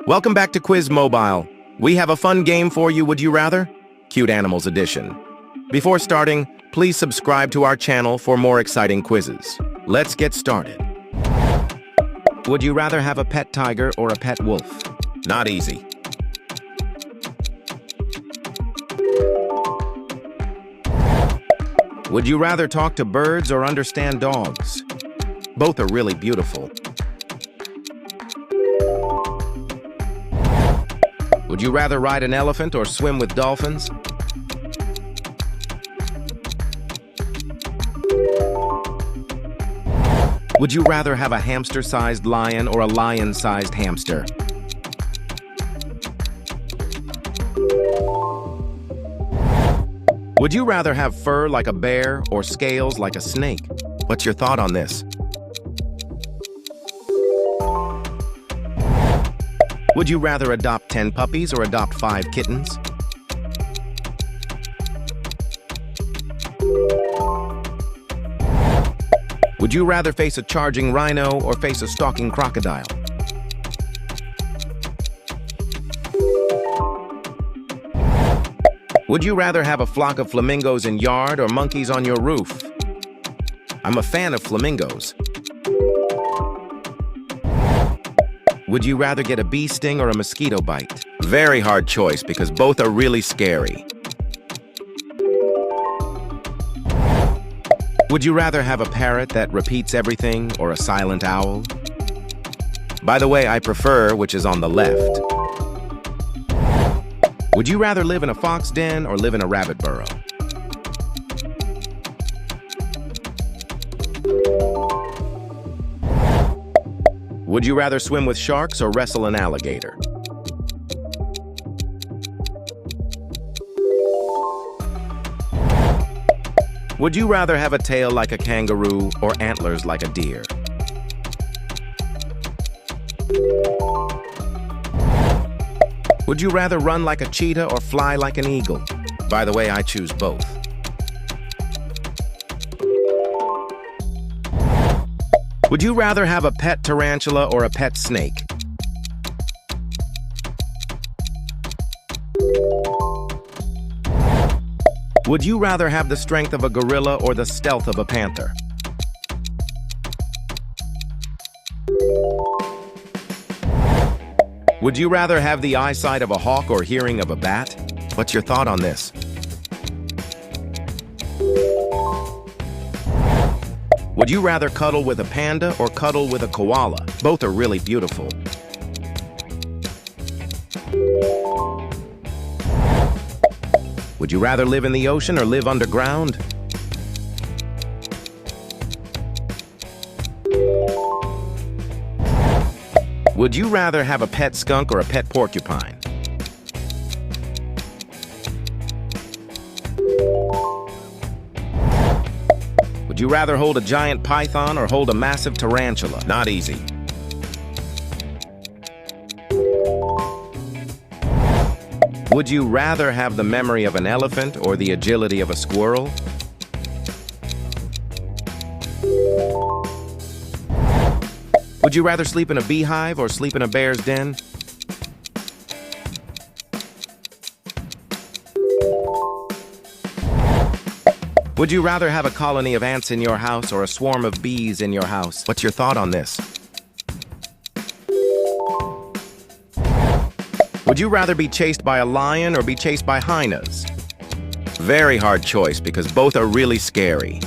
Welcome back to Quizmobile. We have a fun game for you, would you rather? Cute Animals Edition. Before starting, please subscribe to our channel for more exciting quizzes. Let's get started. Would you rather have a pet tiger or a pet wolf? Not easy. Would you rather talk to birds or understand dogs? Both are really beautiful. Would you rather ride an elephant or swim with dolphins? Would you rather have a hamster-sized lion or a lion-sized hamster? Would you rather have fur like a bear or scales like a snake? What's your thought on this? Would you rather adopt 10 puppies or adopt 5 kittens? Would you rather face a charging rhino or face a stalking crocodile? Would you rather have a flock of flamingos in yard or monkeys on your roof? I'm a fan of flamingos. Would you rather get a bee sting or a mosquito bite? Very hard choice because both are really scary. Would you rather have a parrot that repeats everything or a silent owl? By the way, I prefer which is on the left. Would you rather live in a fox den or live in a rabbit burrow? Would you rather swim with sharks or wrestle an alligator? Would you rather have a tail like a kangaroo or antlers like a deer? Would you rather run like a cheetah or fly like an eagle? By the way, I choose both. Would you rather have a pet tarantula or a pet snake? Would you rather have the strength of a gorilla or the stealth of a panther? Would you rather have the eyesight of a hawk or hearing of a bat? What's your thought on this? Would you rather cuddle with a panda or cuddle with a koala? Both are really beautiful. Would you rather live in the ocean or live underground? Would you rather have a pet skunk or a pet porcupine? Would you rather hold a giant python or hold a massive tarantula? Not easy. Would you rather have the memory of an elephant or the agility of a squirrel? Would you rather sleep in a beehive or sleep in a bear's den? Would you rather have a colony of ants in your house or a swarm of bees in your house? What's your thought on this? Would you rather be chased by a lion or be chased by hyenas? Very hard choice because both are really scary.